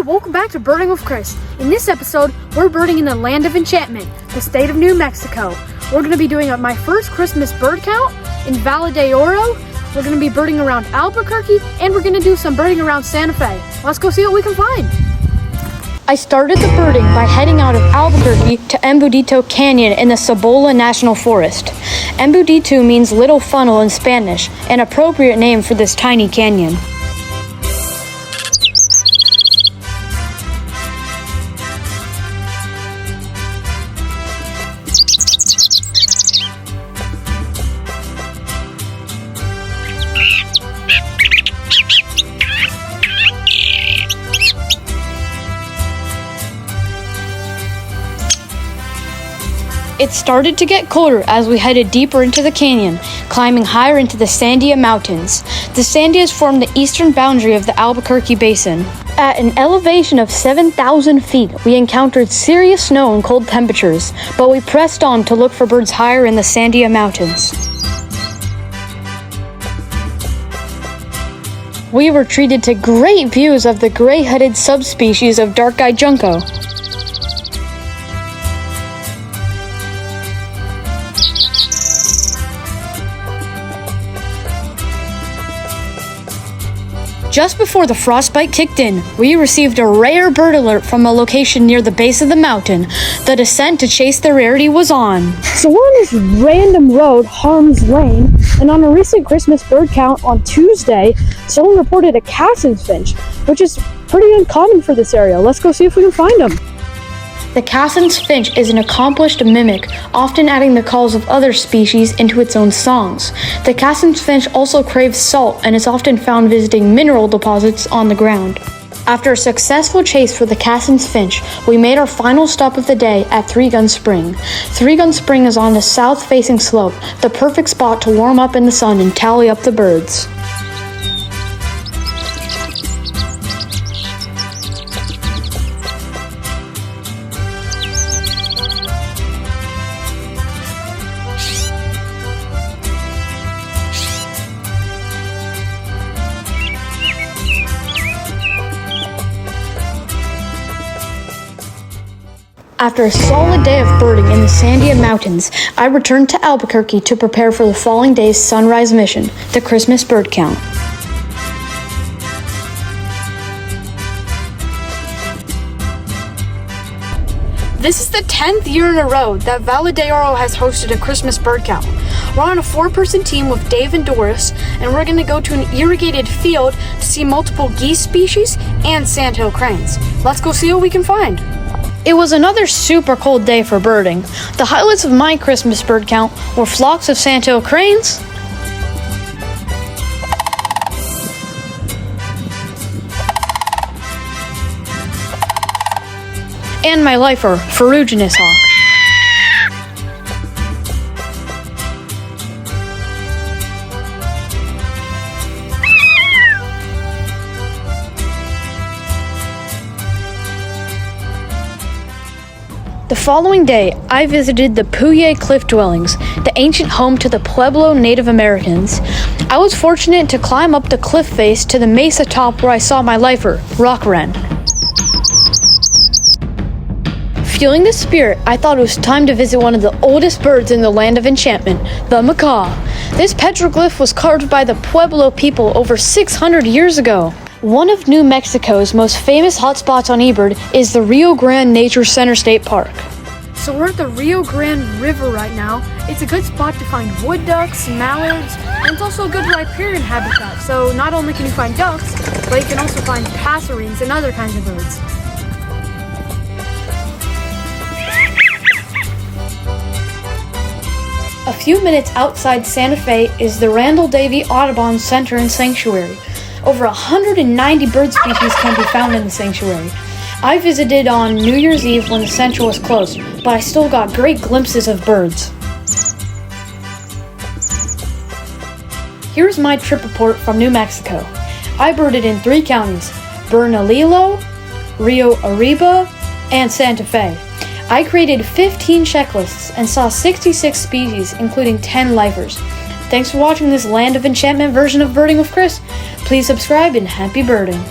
Hey, welcome back to Birding with Chris. In this episode, we're birding in the Land of Enchantment, the state of New Mexico. We're going to be doing my first Christmas bird count in Valle de Oro. We're going to be birding around Albuquerque, and we're going to do some birding around Santa Fe. Let's go see what we can find. I started the birding by heading out of Albuquerque to Embudito Canyon in the Cibola National Forest. Embudito means little funnel in Spanish, an appropriate name for this tiny canyon. It started to get colder as we headed deeper into the canyon, climbing higher into the Sandia Mountains. The Sandias form the eastern boundary of the Albuquerque Basin. At an elevation of 7,000 feet, we encountered serious snow and cold temperatures, but we pressed on to look for birds higher in the Sandia Mountains. We were treated to great views of the gray-headed subspecies of dark-eyed junco. Just before the frostbite kicked in, we received a rare bird alert from a location near the base of the mountain. The descent to chase the rarity was on. So we're on this random road, Harms Lane, and on a recent Christmas bird count on Tuesday, someone reported a Cassin's finch, which is pretty uncommon for this area. Let's go see if we can find them. The Cassin's finch is an accomplished mimic, often adding the calls of other species into its own songs. The Cassin's finch also craves salt and is often found visiting mineral deposits on the ground. After a successful chase for the Cassin's finch, we made our final stop of the day at Three Gun Spring. Three Gun Spring is on the south-facing slope, the perfect spot to warm up in the sun and tally up the birds. After a solid day of birding in the Sandia Mountains, I returned to Albuquerque to prepare for the following day's sunrise mission, the Christmas bird count. This is the 10th year in a row that Valle de Oro has hosted a Christmas bird count. We're on a 4-person team with Dave and Doris, and we're going to go to an irrigated field to see multiple geese species and sandhill cranes. Let's go see what we can find. It was another super cold day for birding. The highlights of my Christmas bird count were flocks of sandhill cranes, and my lifer, ferruginous hawk. The following day, I visited the Puye Cliff Dwellings, the ancient home to the Pueblo Native Americans. I was fortunate to climb up the cliff face to the mesa top where I saw my lifer, rock wren. Feeling the spirit, I thought it was time to visit one of the oldest birds in the Land of Enchantment, the macaw. This petroglyph was carved by the Pueblo people over 600 years ago. One of New Mexico's most famous hotspots on eBird is the Rio Grande Nature Center State Park. So we're at the Rio Grande River right now. It's a good spot to find wood ducks, mallards, and it's also a good riparian habitat. So not only can you find ducks, but you can also find passerines and other kinds of birds. A few minutes outside Santa Fe is the Randall Davey Audubon Center and Sanctuary. Over 190 bird species can be found in the sanctuary. I visited on New Year's Eve when the center was closed, but I still got great glimpses of birds. Here's my trip report from New Mexico. I birded in 3 counties, Bernalillo, Rio Arriba, and Santa Fe. I created 15 checklists and saw 66 species, including 10 lifers. Thanks for watching this Land of Enchantment version of Birding with Chris. Please subscribe and happy birding.